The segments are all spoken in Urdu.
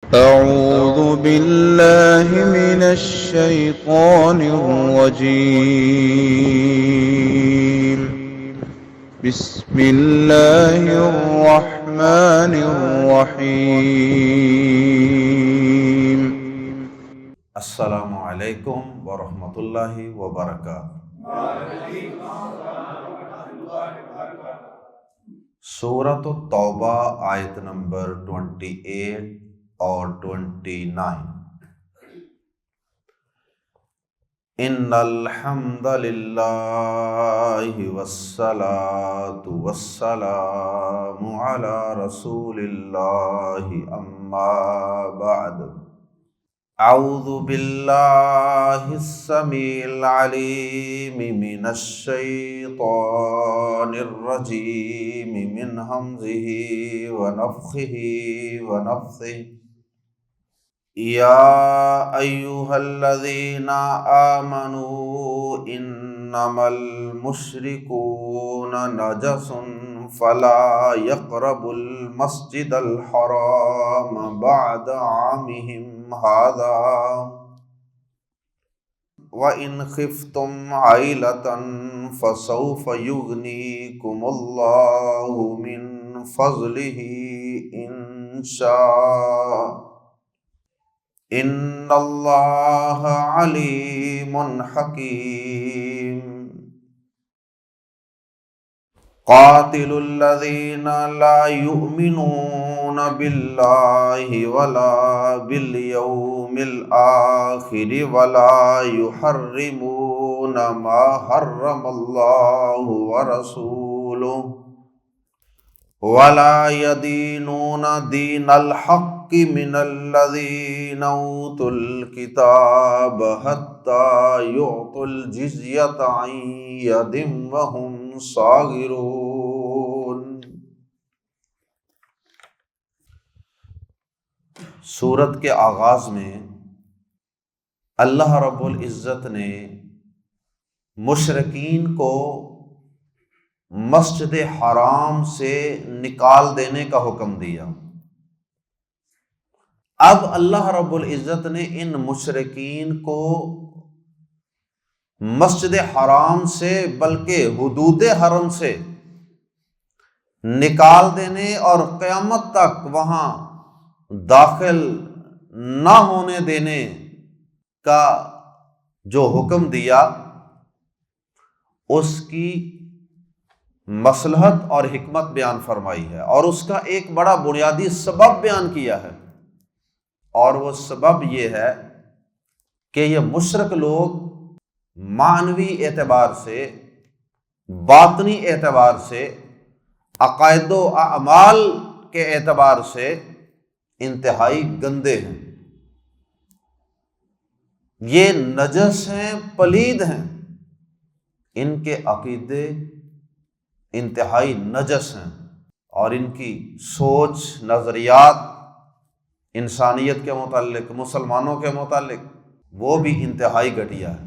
أعوذ بالله من الشيطان الرجيم. بسم الله الرحمن الرحيم. السلام علیکم ورحمۃ اللہ وبرکاتہ۔ سورۃ التوبہ آیت نمبر 28 اور 29۔ ان الحمد للہ والصلاة والسلام علی رسول اللہ اما بعد۔ اعوذ باللہ السمیع العلیم من الشیطان الرجیم من ہمزہ ونفخہ ونفثہ۔ یا ایہا الذین آمنوا انما المشرکون نجس فلا يقربوا المسجد الحرام بعد عامهم هذا وَإِنْ خِفْتُمْ عَيْلَةً فَسَوْفَ يُغْنِيكُمُ اللَّهُ مِنْ فَضْلِهِ إِنْ شَاءَ إِنَّ اللَّهَ عَلِيمٌ حَكِيمٌ۔ قاتلوا الذين لا يؤمنون بالله ولا باليوم الآخر ولا يحرمون ما حرم الله ورسوله ولا يدينون دين الحق من الذين أوتوا الكتاب حتى يعطوا الجزية عن يد وهم صاغرون۔ سورت کے آغاز میں اللہ رب العزت نے مشرکین کو مسجد حرام سے نکال دینے کا حکم دیا۔ اب اللہ رب العزت نے ان مشرکین کو مسجد حرام سے بلکہ حدود حرم سے نکال دینے اور قیامت تک وہاں داخل نہ ہونے دینے کا جو حکم دیا، اس کی مصلحت اور حکمت بیان فرمائی ہے، اور اس کا ایک بڑا بنیادی سبب بیان کیا ہے، اور وہ سبب یہ ہے کہ یہ مشرک لوگ معنوی اعتبار سے، باطنی اعتبار سے، عقائد و اعمال کے اعتبار سے انتہائی گندے ہیں، یہ نجس ہیں، پلید ہیں، ان کے عقیدے انتہائی نجس ہیں، اور ان کی سوچ، نظریات انسانیت کے متعلق، مسلمانوں کے متعلق، وہ بھی انتہائی گھٹیا ہے۔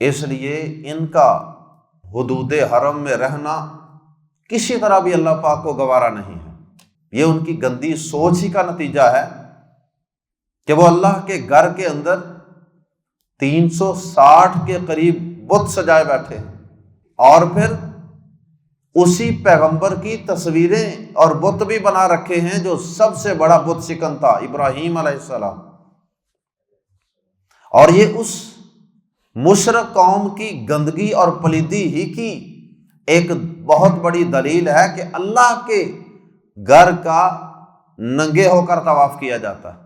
اس لیے ان کا حدود حرم میں رہنا کسی طرح بھی اللہ پاک کو گوارا نہیں ہے۔ یہ ان کی گندی سوچ ہی کا نتیجہ ہے کہ وہ اللہ کے گھر کے اندر 360 کے قریب بت سجائے بیٹھے ہیں، اور پھر اسی پیغمبر کی تصویریں اور بت بھی بنا رکھے ہیں جو سب سے بڑا بت شکن تھا، ابراہیم علیہ السلام۔ اور یہ اس مشرک قوم کی گندگی اور پلیدی ہی کی ایک بہت بڑی دلیل ہے کہ اللہ کے گھر کا ننگے ہو کر طواف کیا جاتا ہے۔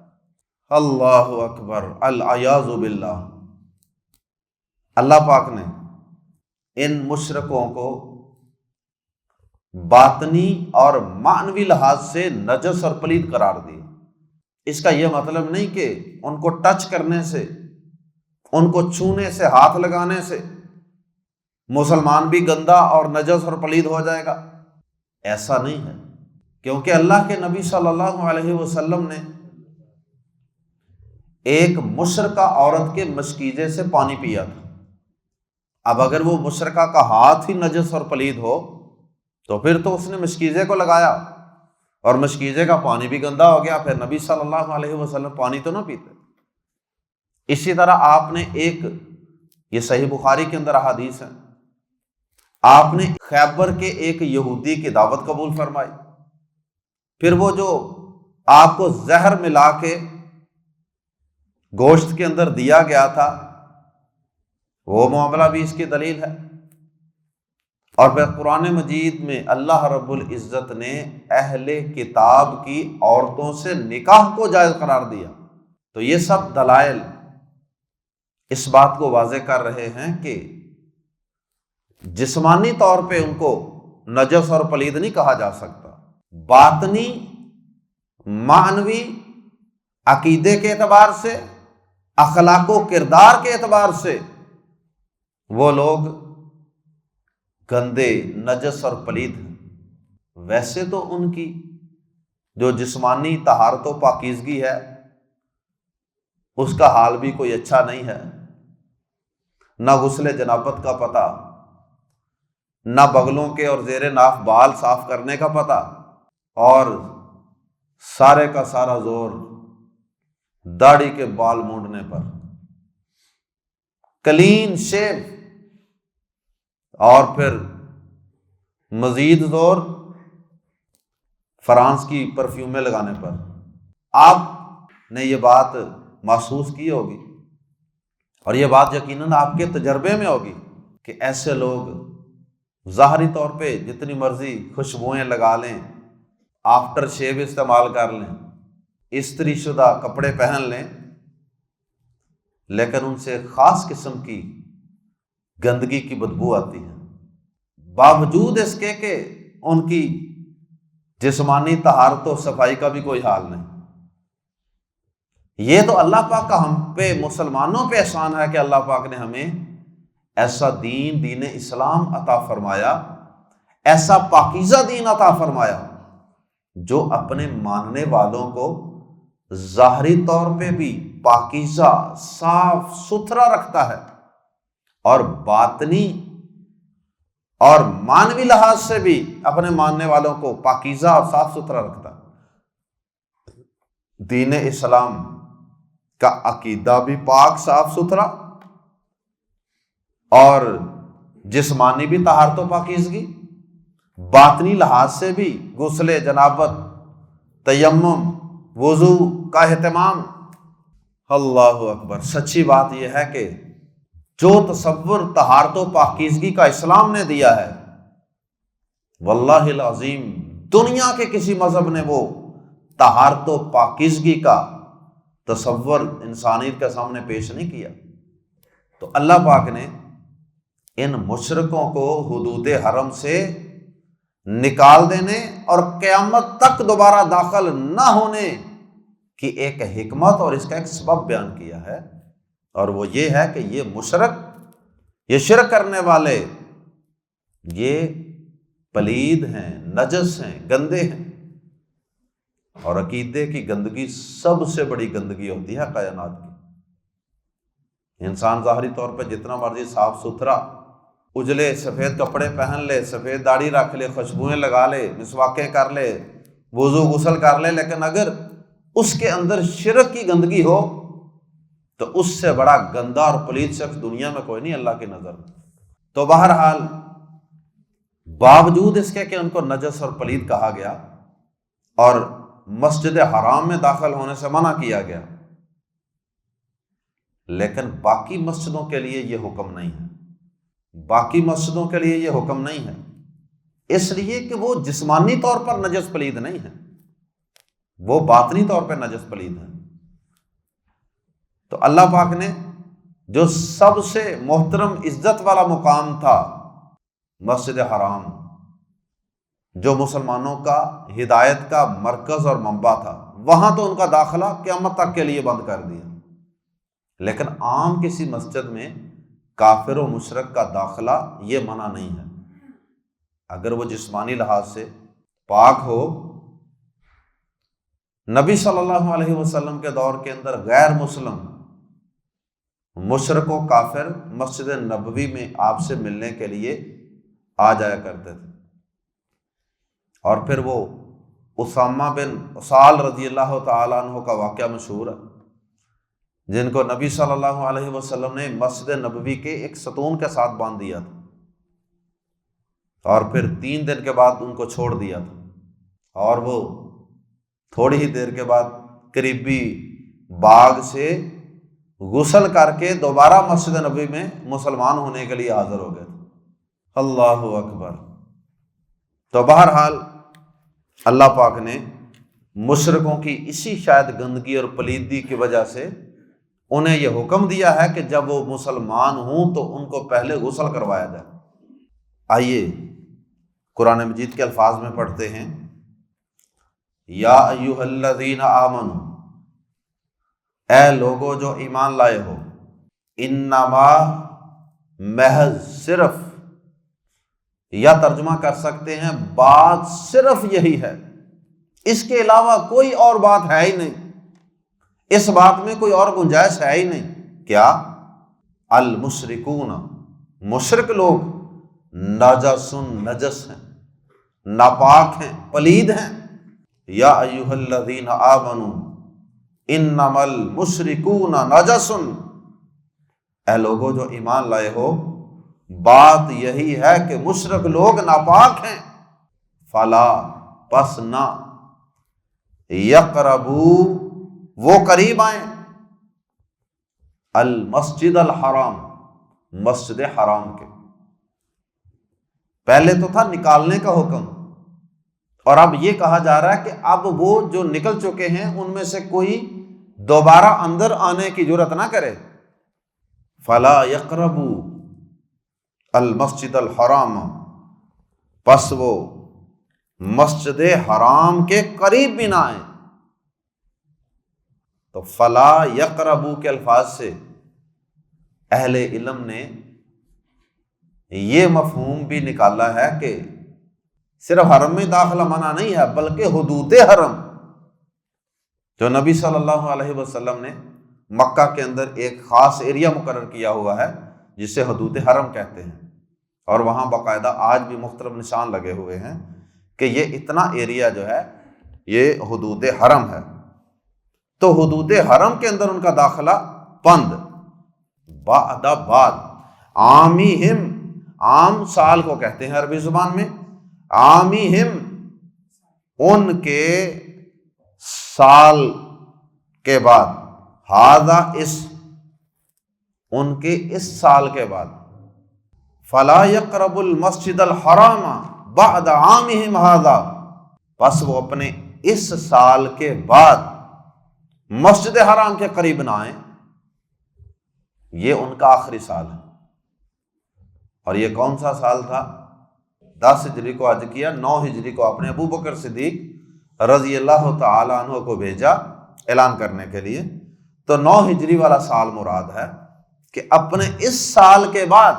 اللہ اکبر، العیاذ باللہ۔ اللہ پاک نے ان مشرکوں کو باطنی اور معنوی لحاظ سے نجس اور پلید قرار دیا۔ اس کا یہ مطلب نہیں کہ ان کو ٹچ کرنے سے، ان کو چھونے سے، ہاتھ لگانے سے مسلمان بھی گندا اور نجس اور پلید ہو جائے گا، ایسا نہیں ہے، کیونکہ اللہ کے نبی صلی اللہ علیہ وسلم نے ایک مشرکہ عورت کے مشکیزے سے پانی پیا تھا۔ اب اگر وہ مشرکہ کا ہاتھ ہی نجس اور پلید ہو تو پھر تو اس نے مشکیزے کو لگایا، اور مشکیزے کا پانی بھی گندا ہو گیا، پھر نبی صلی اللہ علیہ وسلم پانی تو نہ پیتے۔ اسی طرح آپ نے یہ صحیح بخاری کے اندر احادیث ہے، آپ نے خیبر کے ایک یہودی کی دعوت قبول فرمائی، پھر وہ جو آپ کو زہر ملا کے گوشت کے اندر دیا گیا تھا، وہ معاملہ بھی اس کی دلیل ہے۔ اور پھر قرآن مجید میں اللہ رب العزت نے اہل کتاب کی عورتوں سے نکاح کو جائز قرار دیا۔ تو یہ سب دلائل اس بات کو واضح کر رہے ہیں کہ جسمانی طور پہ ان کو نجس اور پلید نہیں کہا جا سکتا، باطنی معنوی عقیدے کے اعتبار سے، اخلاق و کردار کے اعتبار سے وہ لوگ گندے، نجس اور پلید ہیں۔ ویسے تو ان کی جو جسمانی طہارت و پاکیزگی ہے اس کا حال بھی کوئی اچھا نہیں ہے، نہ غسل جنابت کا پتہ، نہ بغلوں کے اور زیر ناف بال صاف کرنے کا پتہ، اور سارے کا سارا زور داڑھی کے بال مونڈنے پر، کلین شیو، اور پھر مزید زور فرانس کی پرفیومیں لگانے پر۔ آپ نے یہ بات محسوس کی ہوگی، اور یہ بات یقیناً آپ کے تجربے میں ہوگی کہ ایسے لوگ ظاہری طور پہ جتنی مرضی خوشبوئیں لگا لیں، آفٹر شیو استعمال کر لیں، استری شدہ کپڑے پہن لیں، لیکن ان سے خاص قسم کی گندگی کی بدبو آتی ہے، باوجود اس کے کہ ان کی جسمانی طہارت و صفائی کا بھی کوئی حال نہیں۔ یہ تو اللہ پاک کا ہم پہ، مسلمانوں پہ احسان ہے کہ اللہ پاک نے ہمیں ایسا دین اسلام عطا فرمایا، ایسا پاکیزہ دین عطا فرمایا جو اپنے ماننے والوں کو ظاہری طور پہ بھی پاکیزہ، صاف ستھرا رکھتا ہے، اور باطنی اور مانوی لحاظ سے بھی اپنے ماننے والوں کو پاکیزہ اور صاف ستھرا رکھتا ہے۔ دین اسلام کا عقیدہ بھی پاک، صاف ستھرا، اور جسمانی بھی طہارت و پاکیزگی، باطنی لحاظ سے بھی غسل جنابت، تیمم، وضو کا اہتمام۔ اللہ اکبر! سچی بات یہ ہے کہ جو تصور طہارت و پاکیزگی کا اسلام نے دیا ہے، واللہ العظیم دنیا کے کسی مذہب نے وہ طہارت و پاکیزگی کا تصور انسانیت کے سامنے پیش نہیں کیا۔ تو اللہ پاک نے ان مشرکوں کو حدود حرم سے نکال دینے اور قیامت تک دوبارہ داخل نہ ہونے کی ایک حکمت اور اس کا ایک سبب بیان کیا ہے، اور وہ یہ ہے کہ یہ مشرک، یہ شرک کرنے والے، یہ پلید ہیں، نجس ہیں، گندے ہیں، اور عقیدے کی گندگی سب سے بڑی گندگی ہوتی ہے کائنات کی۔ انسان ظاہری طور پہ جتنا مرضی صاف ستھرا، اجلے، سفید کپڑے پہن لے، سفید داڑھی رکھ لے، خوشبوئیں لگا لے، مسواکیں کر لے، وضو غسل کر لے، لیکن اگر اس کے اندر شرک کی گندگی ہو تو اس سے بڑا گندا اور پلید شخص دنیا میں کوئی نہیں اللہ کی نظر میں۔ تو بہرحال باوجود اس کے کہ ان کو نجس اور پلید کہا گیا اور مسجد حرام میں داخل ہونے سے منع کیا گیا، لیکن باقی مسجدوں کے لیے یہ حکم نہیں ہے، باقی مسجدوں کے لیے یہ حکم نہیں ہے، اس لیے کہ وہ جسمانی طور پر نجس پلید نہیں ہے، وہ باطنی طور پر نجس پلید ہیں۔ تو اللہ پاک نے جو سب سے محترم عزت والا مقام تھا، مسجد حرام، جو مسلمانوں کا ہدایت کا مرکز اور منبع تھا، وہاں تو ان کا داخلہ قیامت تک کے لیے بند کر دیا، لیکن عام کسی مسجد میں کافر و مشرک کا داخلہ یہ منع نہیں ہے، اگر وہ جسمانی لحاظ سے پاک ہو۔ نبی صلی اللہ علیہ وسلم کے دور کے اندر غیر مسلم مشرک و کافر مسجد نبوی میں آپ سے ملنے کے لیے آ جایا کرتے تھے، اور پھر وہ اسامہ بن اسال رضی اللہ تعالیٰ عنہ کا واقعہ مشہور ہے، جن کو نبی صلی اللہ علیہ وسلم نے مسجد نبوی کے ایک ستون کے ساتھ باندھ دیا تھا، اور پھر 3 دن کے بعد ان کو چھوڑ دیا تھا، اور وہ تھوڑی ہی دیر کے بعد قریبی باغ سے غسل کر کے دوبارہ مسجد نبوی میں مسلمان ہونے کے لیے حاضر ہو گئے تھے۔ اللہ اکبر۔ تو بہرحال اللہ پاک نے مشرکوں کی اسی شاید گندگی اور پلیدی کی وجہ سے انہیں یہ حکم دیا ہے کہ جب وہ مسلمان ہوں تو ان کو پہلے غسل کروایا جائے۔ آئیے قرآن مجید کے الفاظ میں پڑھتے ہیں، یا ایھا الذین آمنوا، اے لوگو جو ایمان لائے ہو، انما محض صرف، یا ترجمہ کر سکتے ہیں بات صرف یہی ہے، اس کے علاوہ کوئی اور بات ہے ہی نہیں، اس بات میں کوئی اور گنجائش ہے ہی نہیں۔ کیا؟ المشرکون، مشرک لوگ، نجس، نجس ہیں، ناپاک ہیں، پلید ہیں۔ یا ایھا الذین آمنوا انما المشرکون نجس، اے لوگو جو ایمان لائے ہو، بات یہی ہے کہ مشرک لوگ ناپاک ہیں۔ فلا، پس نہ، یقربوا، وہ قریب آئیں، المسجد الحرام، مسجد حرام کے۔ پہلے تو تھا نکالنے کا حکم، اور اب یہ کہا جا رہا ہے کہ اب وہ جو نکل چکے ہیں ان میں سے کوئی دوبارہ اندر آنے کی جرات نہ کرے۔ فلا یقربوا المسجد الحرام، پس وہ مسجد حرام کے قریب بھی نہ آئیں۔ تو فلا یقربوا کے الفاظ سے اہل علم نے یہ مفہوم بھی نکالا ہے کہ صرف حرم میں داخلہ منع نہیں ہے، بلکہ حدود حرم، جو نبی صلی اللہ علیہ وسلم نے مکہ کے اندر ایک خاص ایریا مقرر کیا ہوا ہے جسے حدود حرم کہتے ہیں، اور وہاں باقاعدہ آج بھی مختلف نشان لگے ہوئے ہیں کہ یہ اتنا ایریا جو ہے یہ حدود حرم ہے۔ تو حدود حرم کے اندر ان کا داخلہ بند، بعد، عامیہم، عام سال کو کہتے ہیں عربی زبان میں، عامیہم، ان کے سال کے بعد، ھذا، اس، ان کے اس سال کے بعد، فلا یقرب المسجد الحرام بعد عامہم ھذا، بس وہ اپنے اس سال کے بعد مسجد حرام کے قریب نہ آئیں۔ یہ ان کا آخری سال ہے، اور یہ کون سا سال تھا؟ 10 ہجری کو حج کیا، 9 ہجری کو اپنے ابو بکر صدیق رضی اللہ تعالیٰ عنہ کو بھیجا اعلان کرنے کے لیے۔ تو 9 ہجری والا سال مراد ہے کہ اپنے اس سال کے بعد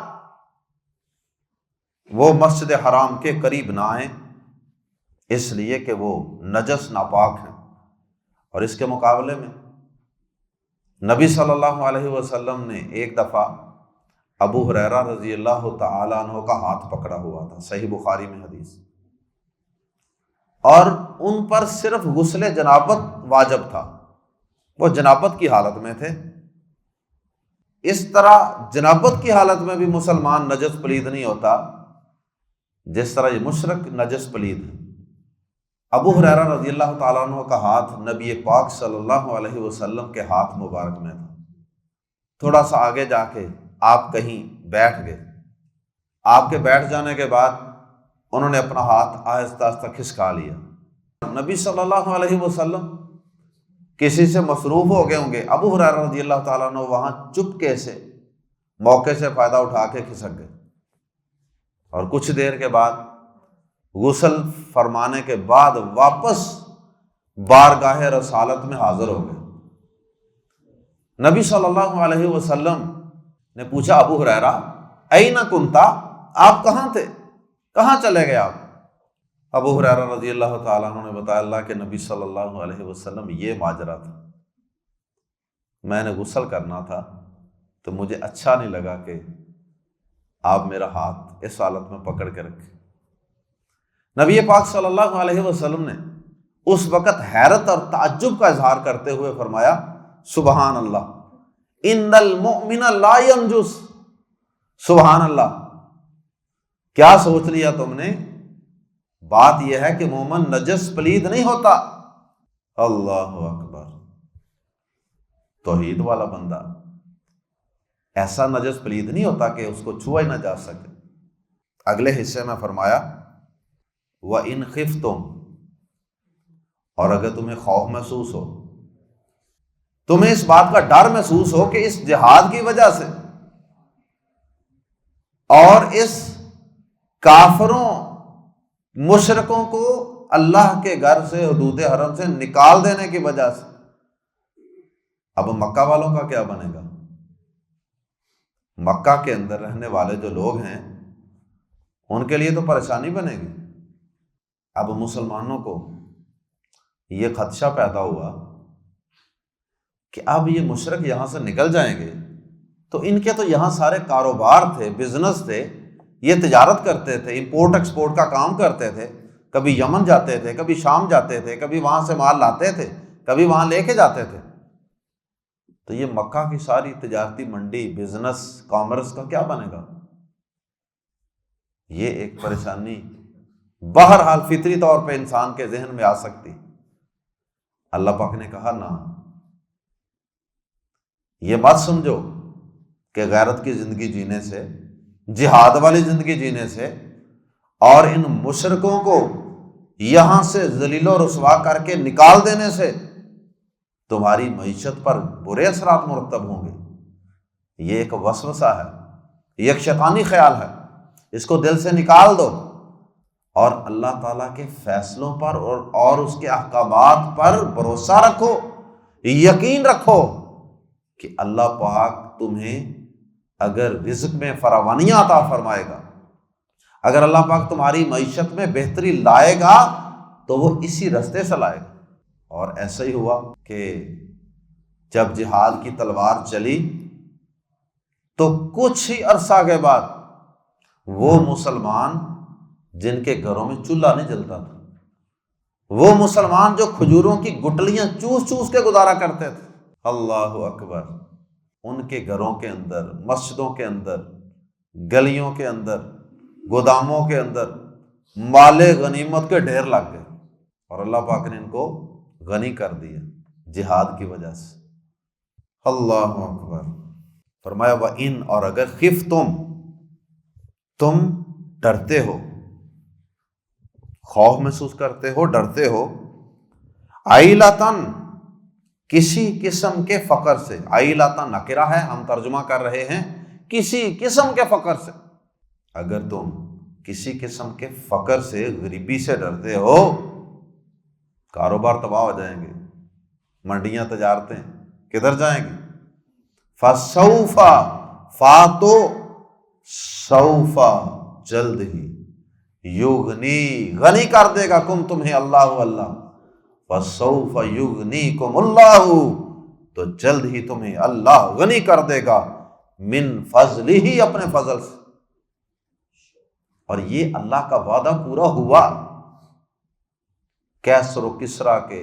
وہ مسجد حرام کے قریب نہ آئیں، اس لیے کہ وہ نجس، ناپاک ہیں۔ اور اس کے مقابلے میں نبی صلی اللہ علیہ وسلم نے ایک دفعہ ابو ہریرہ رضی اللہ تعالیٰ عنہ کا ہاتھ پکڑا ہوا تھا، صحیح بخاری میں حدیث، اور ان پر صرف غسل جنابت واجب تھا، وہ جنابت کی حالت میں تھے۔ اس طرح جنابت کی حالت میں بھی مسلمان نجس پلید نہیں ہوتا جس طرح یہ مشرک نجس پلید ہے۔ ابو ہریرہ رضی اللہ تعالیٰ عنہ کا ہاتھ نبی پاک صلی اللہ علیہ وسلم کے ہاتھ مبارک میں تھا۔ تھوڑا سا آگے جا کے آپ کہیں بیٹھ گئے، آپ کے بیٹھ جانے کے بعد انہوں نے اپنا ہاتھ آہستہ آہستہ کھسکا لیا۔ نبی صلی اللہ علیہ وسلم کسی سے مصروف ہو گئے ہوں گے، ابو ہریرہ رضی اللہ تعالیٰ عنہ وہاں چپکے سے موقع سے فائدہ اٹھا کے کھسک گئے، اور کچھ دیر کے بعد غسل فرمانے کے بعد واپس بارگاہ رسالت میں حاضر ہو گئے۔ نبی صلی اللہ علیہ وسلم نے پوچھا، ابو ہریرہ این کنتا، آپ کہاں تھے، کہاں چلے گئے آپ؟ ابو ہریرہ رضی اللہ تعالیٰ عنہ نے بتایا، اللہ کے نبی صلی اللہ علیہ وسلم یہ ماجرا تھا، میں نے غسل کرنا تھا تو مجھے اچھا نہیں لگا کہ آپ میرا ہاتھ اس حالت میں پکڑ کے رکھے۔ نبی پاک صلی اللہ علیہ وسلم نے اس وقت حیرت اور تعجب کا اظہار کرتے ہوئے فرمایا سبحان اللہ ان المؤمن لا ینجس، سبحان اللہ، کیا سوچ لیا تم نے؟ بات یہ ہے کہ مومن نجس پلید نہیں ہوتا۔ اللہ اکبر، توحید والا بندہ ایسا نجس پلید نہیں ہوتا کہ اس کو چھوا ہی نہ جا سکے۔ اگلے حصے میں فرمایا وَإِنْ خِفْتُمْ، اور اگر تمہیں خوف محسوس ہو، تمہیں اس بات کا ڈر محسوس ہو کہ اس جہاد کی وجہ سے اور اس کافروں مشرکوں کو اللہ کے گھر سے، حدود حرم سے نکال دینے کی وجہ سے، اب مکہ والوں کا کیا بنے گا؟ مکہ کے اندر رہنے والے جو لوگ ہیں ان کے لیے تو پریشانی بنے گی۔ اب مسلمانوں کو یہ خدشہ پیدا ہوا کہ اب یہ مشرک یہاں سے نکل جائیں گے تو ان کے تو یہاں سارے کاروبار تھے، بزنس تھے، یہ تجارت کرتے تھے، امپورٹ ایکسپورٹ کا کام کرتے تھے، کبھی یمن جاتے تھے، کبھی شام جاتے تھے، کبھی وہاں سے مال لاتے تھے، کبھی وہاں لے کے جاتے تھے، تو یہ مکہ کی ساری تجارتی منڈی، بزنس، کامرس کا کیا بنے گا؟ یہ ایک پریشانی بہرحال فطری طور پہ انسان کے ذہن میں آ سکتی۔ اللہ پاک نے کہا نہ، یہ مت سمجھو کہ غیرت کی زندگی جینے سے، جہاد والی زندگی جینے سے اور ان مشرکوں کو یہاں سے ذلیل و رسوا کر کے نکال دینے سے تمہاری معیشت پر برے اثرات مرتب ہوں گے۔ یہ ایک وسوسہ ہے، یہ ایک شیطانی خیال ہے، اس کو دل سے نکال دو اور اللہ تعالیٰ کے فیصلوں پر اور اس کے احکامات پر بھروسہ رکھو، یقین رکھو کہ اللہ پاک تمہیں اگر رزق میں فراوانیاں عطا فرمائے گا، اگر اللہ پاک تمہاری معیشت میں بہتری لائے گا تو وہ اسی رستے سے لائے گا۔ اور ایسا ہی ہوا کہ جب جہاد کی تلوار چلی تو کچھ ہی عرصہ کے بعد وہ مسلمان جن کے گھروں میں چولہا نہیں جلتا تھا، وہ مسلمان جو کھجوروں کی گٹلیاں چوس چوس کے گزارا کرتے تھے، اللہ اکبر، ان کے گھروں کے اندر، مسجدوں کے اندر، گلیوں کے اندر، گوداموں کے اندر مال غنیمت کے ڈھیر لگ گئے اور اللہ پاک نے ان کو غنی کر دیا جہاد کی وجہ سے۔ اللہ اکبر، فرمایا وَإِنْ، اور اگر تم ڈرتے ہو، خوف محسوس کرتے ہو، ڈرتے ہو، عیلتن، کسی قسم کے فقر سے، عیلتن نکرہ ہے، ہم ترجمہ کر رہے ہیں کسی قسم کے فقر سے، اگر تم کسی قسم کے فقر سے، غریبی سے ڈرتے ہو، کاروبار تباہ ہو جائیں گے، منڈیاں تجارتیں کدھر جائیں گی؟ فَسَوْفَ، فاتو سوف، جلد ہی، یغنی، غنی کر دے گا کم تمہیں اللہ، اللہ، فَسَوْفَ یغنیکم اللہ، تو جلد ہی تمہیں اللہ غنی کر دے گا، من فضلہ، اپنے فضل سے۔ اور یہ اللہ کا وعدہ پورا ہوا۔ کیسر و کسریٰ کے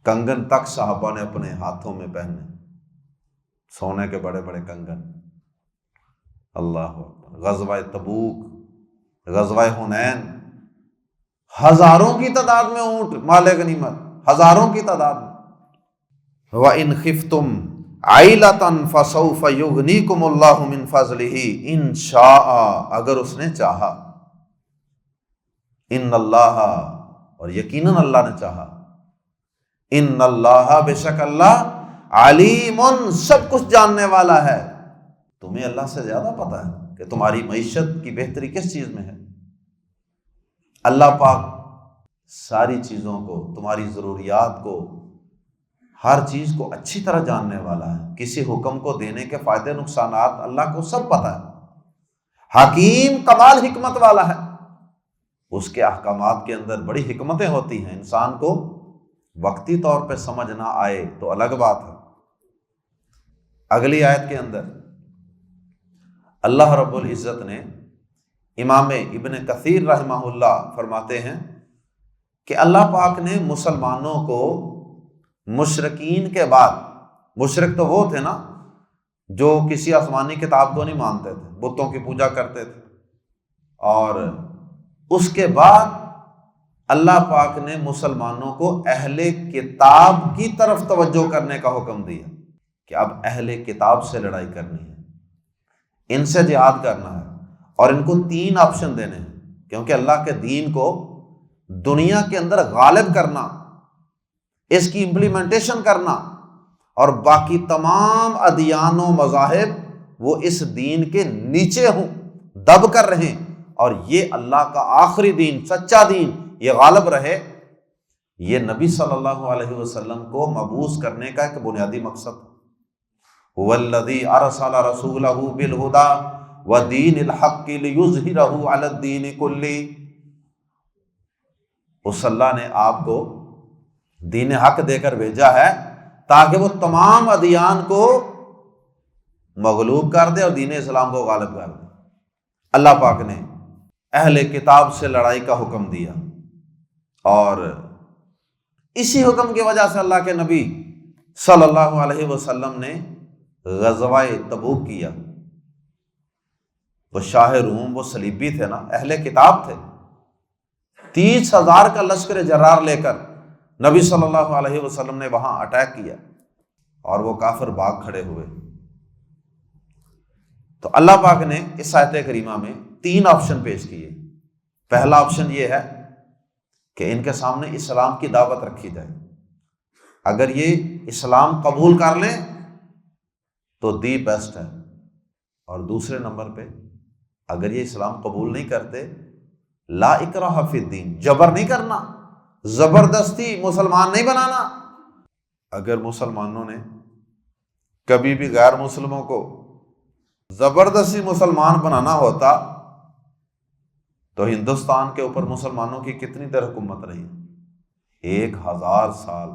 کنگن تک صحابہ نے اپنے ہاتھوں میں پہنے، سونے کے بڑے بڑے کنگن۔ اللہ اکبر، غزوہ تبوک، غزوہ حنین، ہزاروں کی تعداد میں اونٹ مال غنیمت، ہزاروں کی تعداد میں۔ وَإِنْ خِفْتُمْ عَيْلَةً فَسَوْفَ يُغْنِيكُمُ اللَّهُ مِنْ فَضْلِهِ إِنْ شَاءَ، اگر اس نے چاہا، ان اللہ، اور یقیناً اللہ نے چاہا، ان اللہ، بے شک اللہ، علیم، سب کچھ جاننے والا ہے، تمہیں اللہ سے زیادہ پتہ ہے کہ تمہاری معیشت کی بہتری کس چیز میں ہے۔ اللہ پاک ساری چیزوں کو، تمہاری ضروریات کو، ہر چیز کو اچھی طرح جاننے والا ہے، کسی حکم کو دینے کے فائدے نقصانات اللہ کو سب پتہ ہے، حکیم، کمال حکمت والا ہے، اس کے احکامات کے اندر بڑی حکمتیں ہوتی ہیں، انسان کو وقتی طور پہ سمجھ نہ آئے تو الگ بات ہے۔ اگلی آیت کے اندر اللہ رب العزت نے، امام ابن کثیر رحمہ اللہ فرماتے ہیں کہ اللہ پاک نے مسلمانوں کو مشرکین کے بعد، مشرک تو وہ تھے نا جو کسی آسمانی کتاب کو نہیں مانتے تھے، بتوں کی پوجا کرتے تھے، اور اس کے بعد اللہ پاک نے مسلمانوں کو اہل کتاب کی طرف توجہ کرنے کا حکم دیا کہ اب اہل کتاب سے لڑائی کرنی ہے، ان سے جہاد کرنا ہے، اور ان کو 3 آپشن دینے ہیں، کیونکہ اللہ کے دین کو دنیا کے اندر غالب کرنا، اس کی امپلیمنٹیشن کرنا، اور باقی تمام ادیان و مذاہب وہ اس دین کے نیچے ہوں، دب کر رہیں، اور یہ اللہ کا آخری دین، سچا دین یہ غالب رہے، یہ نبی صلی اللہ علیہ وسلم کو مبعوث کرنے کا ایک بنیادی مقصد ہے۔ هو الذی ارسل رسولہ بالہدی ودین الحق لیظہرہ علی الدین کلہ، اس اللہ نے آپ کو دین حق دے کر بھیجا ہے تاکہ وہ تمام ادیان کو مغلوب کر دے اور دین اسلام کو غالب کر دے۔ اللہ پاک نے اہل کتاب سے لڑائی کا حکم دیا، اور اسی حکم کی وجہ سے اللہ کے نبی صلی اللہ علیہ وسلم نے غزوہ تبوک کیا۔ وہ شاہ روم، وہ صلیبی تھے نا، اہل کتاب تھے، 30,000 کا لشکر جرار لے کر نبی صلی اللہ علیہ وسلم نے وہاں اٹیک کیا، اور وہ کافر بھاگ کھڑے ہوئے۔ تو اللہ پاک نے اس آیت کریمہ میں 3 آپشن پیش کیے۔ پہلا آپشن یہ ہے کہ ان کے سامنے اسلام کی دعوت رکھی جائے، اگر یہ اسلام قبول کر لیں تو دی بیسٹ ہے، اور دوسرے نمبر پہ اگر یہ اسلام قبول نہیں کرتے، لا اکراہ فی الدین، جبر نہیں کرنا، زبردستی مسلمان نہیں بنانا۔ اگر مسلمانوں نے کبھی بھی غیر مسلموں کو زبردستی مسلمان بنانا ہوتا تو ہندوستان کے اوپر مسلمانوں کی کتنی دیر حکومت رہی؟ 1000 سال۔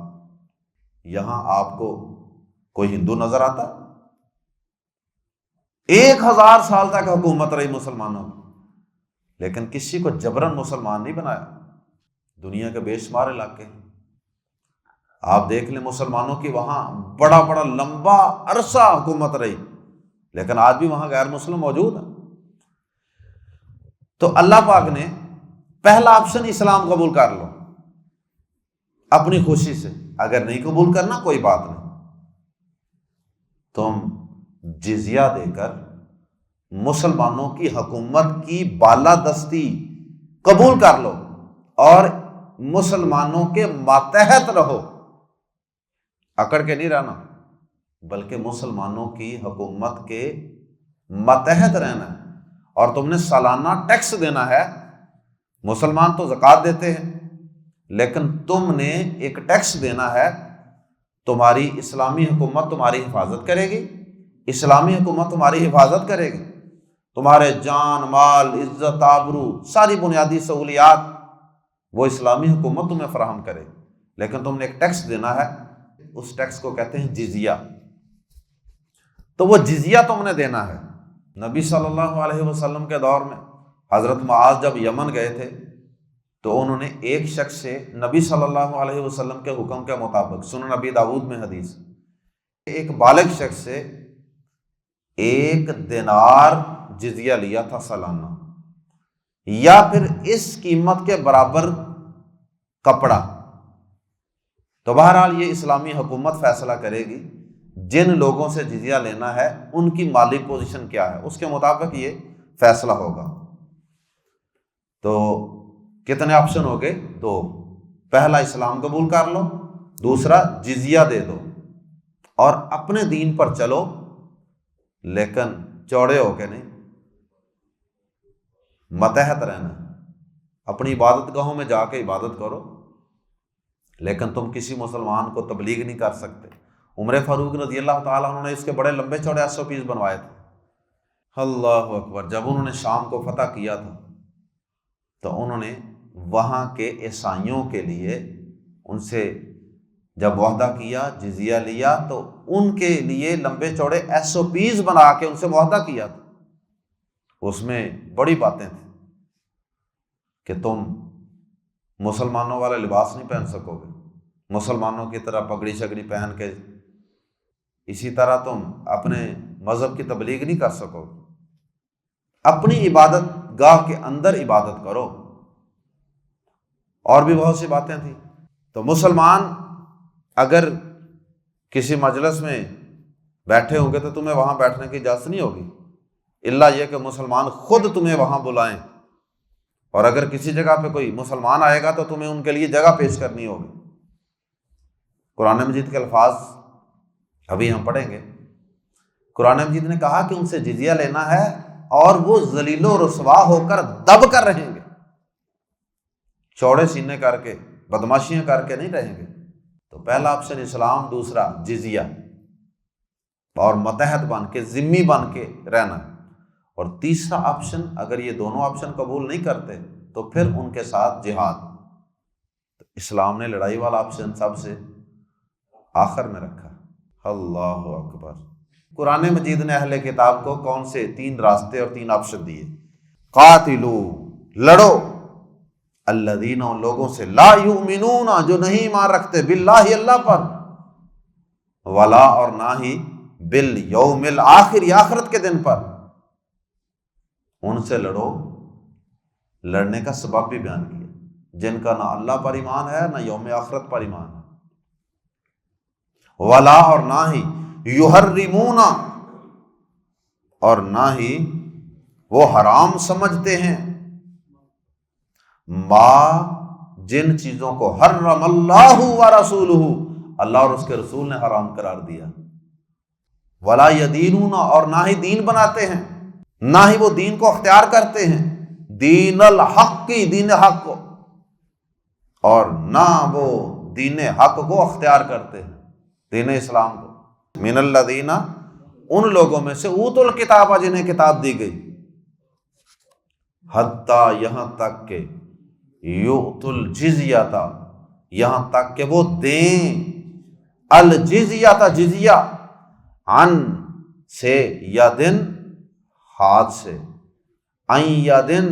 یہاں آپ کو کوئی ہندو نظر آتا؟ 1000 سال تک حکومت رہی مسلمانوں کی، لیکن کسی کو جبرن مسلمان نہیں بنایا۔ دنیا کے بے شمار علاقے آپ دیکھ لیں، مسلمانوں کی وہاں بڑا بڑا لمبا عرصہ حکومت رہی، لیکن آج بھی وہاں غیر مسلم موجود ہیں۔ تو اللہ پاک نے پہلا آپشن اسلام قبول کر لو اپنی خوشی سے، اگر نہیں قبول کرنا کوئی بات نہیں، تم جزیہ دے کر مسلمانوں کی حکومت کی بالادستی قبول کر لو اور مسلمانوں کے ماتحت رہو، اکڑ کے نہیں رہنا، بلکہ مسلمانوں کی حکومت کے ماتحت رہنا ہے۔ اور تم نے سالانہ ٹیکس دینا ہے۔ مسلمان تو زکوٰۃ دیتے ہیں، لیکن تم نے ایک ٹیکس دینا ہے۔ تمہاری اسلامی حکومت تمہاری حفاظت کرے گی، اسلامی حکومت تمہاری حفاظت کرے گی، تمہارے جان مال عزت آبرو ساری بنیادی سہولیات وہ اسلامی حکومت تمہیں فراہم کرے گی، لیکن تم نے ایک ٹیکس دینا ہے، اس ٹیکس کو کہتے ہیں جزیہ۔ تو وہ جزیہ تم نے دینا ہے۔ نبی صلی اللہ علیہ وسلم کے دور میں حضرت معاذ جب یمن گئے تھے تو انہوں نے ایک شخص سے نبی صلی اللہ علیہ وسلم کے حکم کے مطابق، سنن نبی داؤد میں حدیث، ایک بالغ شخص سے 1 دینار جزیہ لیا تھا سالانہ، یا پھر اس قیمت کے برابر کپڑا۔ تو بہرحال یہ اسلامی حکومت فیصلہ کرے گی جن لوگوں سے جزیہ لینا ہے ان کی مالی پوزیشن کیا ہے، اس کے مطابق یہ فیصلہ ہوگا۔ تو کتنے آپشن ہو گئے؟ 2۔ پہلا اسلام قبول کر لو، دوسرا جزیہ دے دو اور اپنے دین پر چلو، لیکن چوڑے ہو کے نہیں، ماتحت رہنا، اپنی عبادت گاہوں میں جا کے عبادت کرو، لیکن تم کسی مسلمان کو تبلیغ نہیں کر سکتے۔ عمر فاروق رضی اللہ تعالیٰ عنہ نے اس کے بڑے لمبے چوڑے SOPs بنوائے تھے۔ اللہ اکبر۔ جب انہوں نے شام کو فتح کیا تھا تو انہوں نے وہاں کے عیسائیوں کے لیے ان سے جب معاہدہ کیا، جزیہ لیا، تو ان کے لیے لمبے چوڑے SOPs بنا کے ان سے معاہدہ کیا تھا۔ اس میں بڑی باتیں تھیں کہ تم مسلمانوں والا لباس نہیں پہن سکو گے، مسلمانوں کی طرح پگڑی شگڑی پہن کے، اسی طرح تم اپنے مذہب کی تبلیغ نہیں کر سکو گے۔ اپنی عبادت گاہ کے اندر عبادت کرو۔ اور بھی بہت سی باتیں تھیں۔ تو مسلمان اگر کسی مجلس میں بیٹھے ہوں گے تو تمہیں وہاں بیٹھنے کی اجازت نہیں ہوگی، الا یہ کہ مسلمان خود تمہیں وہاں بلائیں، اور اگر کسی جگہ پہ کوئی مسلمان آئے گا تو تمہیں ان کے لیے جگہ پیش کرنی ہوگی۔ قرآن مجید کے الفاظ ابھی ہم پڑھیں گے۔ قرآن مجید نے کہا کہ ان سے جزیہ لینا ہے اور وہ ذلیل و رسوا ہو کر دب کر رہیں گے، چوڑے سینے کر کے بدماشیاں کر کے نہیں رہیں گے۔ تو پہلا آپشن اسلام، دوسرا جزیہ، اور متحد بن کے ذمہ بن کے رہنا، اور تیسرا آپشن اگر یہ دونوں آپشن قبول نہیں کرتے تو پھر ان کے ساتھ جہاد۔ تو اسلام نے لڑائی والا آپشن سب سے آخر میں رکھا۔ اللہ اکبر۔ قرآن مجید نے اہل کتاب کو کون سے 3 راستے اور 3 آپشن دیے؟ قاتلو، لڑو، الذین، ان لوگوں سے، لا یؤمنون، جو نہیں ایمان رکھتے، باللہ، اللہ پر، ولا، اور نہ ہی، بالیوم الآخر، آخرت کے دن پر، ان سے لڑو۔ لڑنے کا سبب بھی بیان کیا، جن کا نہ اللہ پر ایمان ہے نہ یوم آخرت پر ایمان ہے، ولا، اور نہ ہی، یحرمون، اور نہ ہی وہ حرام سمجھتے ہیں، ما، جن چیزوں کو حرم اللہ ورسولہ، اللہ اور اس کے رسول نے حرام قرار دیا، ولا یدینون، اور نہ ہی دین بناتے ہیں، نہ ہی وہ دین کو اختیار کرتے ہیں، دین الحق کی، دین حق کو، اور نہ وہ دین حق کو اختیار کرتے ہیں، دین اسلام کو، من الذین، ان لوگوں میں سے، اوتوا الکتاب، جنہیں کتاب دی گئی، حتیٰ، یہاں تک کہ، یؤتوا الجزیۃ، یہاں تک کہ وہ دیں، الجزیۃ، جزیہ، عن، سے، یدن، ہاتھ سے، این یدن،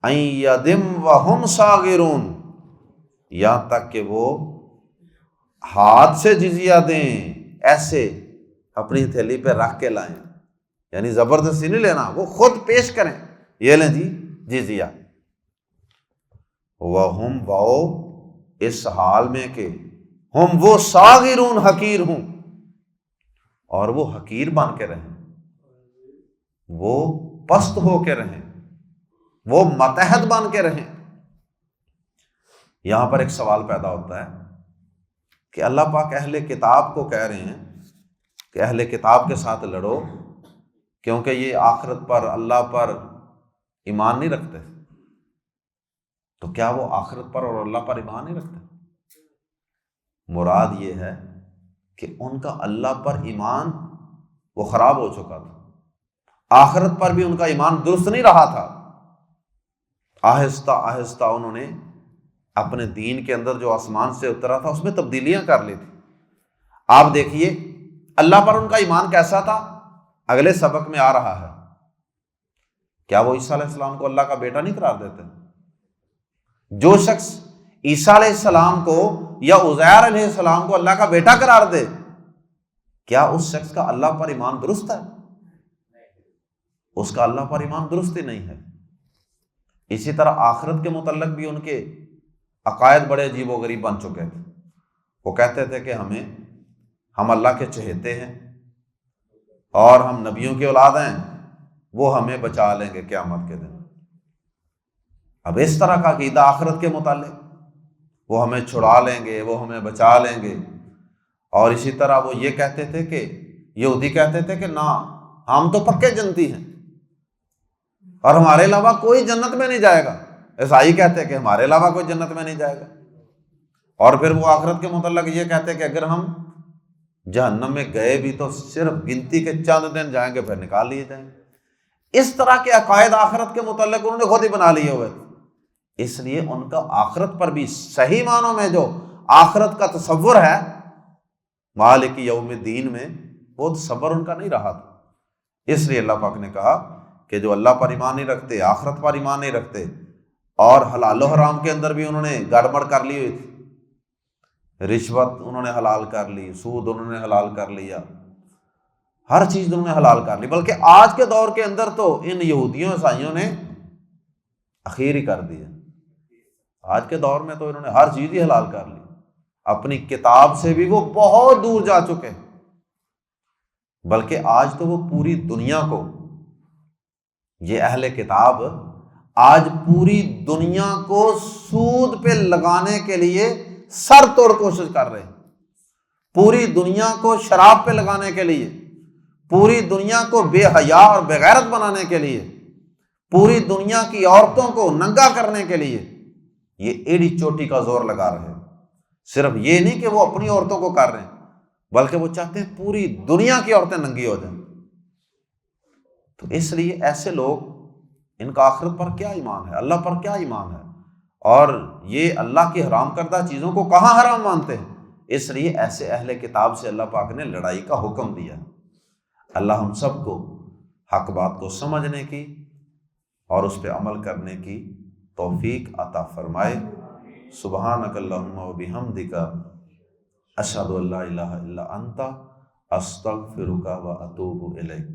این یدم وہم صاغرون، یہاں تک کہ وہ ہاتھ سے جزیہ دیں، ایسے اپنی تھیلی پہ رکھ کے لائیں، یعنی زبردستی نہیں لینا، وہ خود پیش کریں، یہ لیں جی جزیہ۔ وہم، وہ، اس حال میں کہ، ہم وہ، صاغرون، حقیر ہوں، اور وہ حقیر بن کے رہیں، وہ پست ہو کے رہیں، وہ متحد بن کے رہیں۔ یہاں پر ایک سوال پیدا ہوتا ہے کہ اللہ پاک اہل کتاب کو کہہ رہے ہیں کہ اہل کتاب کے ساتھ لڑو کیونکہ یہ آخرت پر، اللہ پر ایمان نہیں رکھتے، تو کیا وہ آخرت پر اور اللہ پر ایمان نہیں رکھتے؟ مراد یہ ہے کہ ان کا اللہ پر ایمان وہ خراب ہو چکا تھا، آخرت پر بھی ان کا ایمان درست نہیں رہا تھا، آہستہ آہستہ انہوں نے اپنے دین کے اندر جو آسمان سے اترا تھا اس میں تبدیلیاں کر لی تھی۔ آپ دیکھیے اللہ پر ان کا ایمان کیسا تھا، اگلے سبق میں آ رہا ہے۔ کیا وہ عیسیٰ علیہ السلام کو اللہ کا بیٹا نہیں قرار دیتے؟ جو شخص عیسیٰ علیہ السلام کو یا عزیر علیہ السلام کو اللہ کا بیٹا قرار دے، کیا اس شخص کا اللہ پر ایمان درست ہے؟ اس کا اللہ پر ایمان درست ہی نہیں ہے۔ اسی طرح آخرت کے متعلق بھی ان کے عقائد بڑے عجیب و غریب بن چکے تھے۔ وہ کہتے تھے کہ ہم اللہ کے چہیتے ہیں اور ہم نبیوں کی اولاد ہیں، وہ ہمیں بچا لیں گے قیامت کے دن۔ اب اس طرح کا عقیدہ آخرت کے متعلق، وہ ہمیں چھڑا لیں گے، وہ ہمیں بچا لیں گے۔ اور اسی طرح وہ یہ کہتے تھے کہ یہودی کہتے تھے کہ نہ، ہم تو پکے جنتی ہیں اور ہمارے علاوہ کوئی جنت میں نہیں جائے گا۔ عیسائی کہتے ہیں کہ ہمارے علاوہ کوئی جنت میں نہیں جائے گا، اور پھر وہ آخرت کے متعلق یہ کہتے ہیں کہ اگر ہم جہنم میں گئے بھی تو صرف گنتی کے چند دن جائیں گے، پھر نکال لیے جائیں گے۔ اس طرح کے عقائد آخرت کے متعلق انہوں نے خود ہی بنا لیے ہوئے تھے، اس لیے ان کا آخرت پر بھی صحیح معنوں میں جو آخرت کا تصور ہے مالک یوم الدین میں، وہ تصور ان کا نہیں رہا تھا۔ اس لیے اللہ پاک نے کہا کہ جو اللہ پر ایمان نہیں رکھتے، آخرت پر ایمان نہیں رکھتے، اور حلال و حرام کے اندر بھی انہوں نے گڑبڑ کر لی ہوئی تھی، رشوت انہوں نے حلال کر لی، سود انہوں نے حلال کر لیا، ہر چیز انہوں نے حلال کر لی۔ بلکہ آج کے دور کے اندر تو ان یہودیوں عیسائیوں نے اخیر ہی کر دیا، آج کے دور میں تو انہوں نے ہر چیز ہی حلال کر لی، اپنی کتاب سے بھی وہ بہت دور جا چکے، بلکہ آج تو وہ پوری دنیا کو، یہ اہل کتاب آج پوری دنیا کو سود پہ لگانے کے لیے سر توڑ کوشش کر رہے ہیں، پوری دنیا کو شراب پہ لگانے کے لیے، پوری دنیا کو بے حیا اور بغیرت بنانے کے لیے، پوری دنیا کی عورتوں کو ننگا کرنے کے لیے یہ ایڑی چوٹی کا زور لگا رہے ہیں۔ صرف یہ نہیں کہ وہ اپنی عورتوں کو کر رہے ہیں، بلکہ وہ چاہتے ہیں پوری دنیا کی عورتیں ننگی ہو جائیں۔ تو اس لیے ایسے لوگ، ان کا آخرت پر کیا ایمان ہے، اللہ پر کیا ایمان ہے، اور یہ اللہ کی حرام کردہ چیزوں کو کہاں حرام مانتے ہیں؟ اس لیے ایسے اہل کتاب سے اللہ پاک نے لڑائی کا حکم دیا۔ اللہ ہم سب کو حق بات کو سمجھنے کی اور اس پہ عمل کرنے کی توفیق عطا فرمائے۔ سبحانک اللہم و بحمدک، اشہد ان لا الہ الا انت، استغفرک و اتوب الیک۔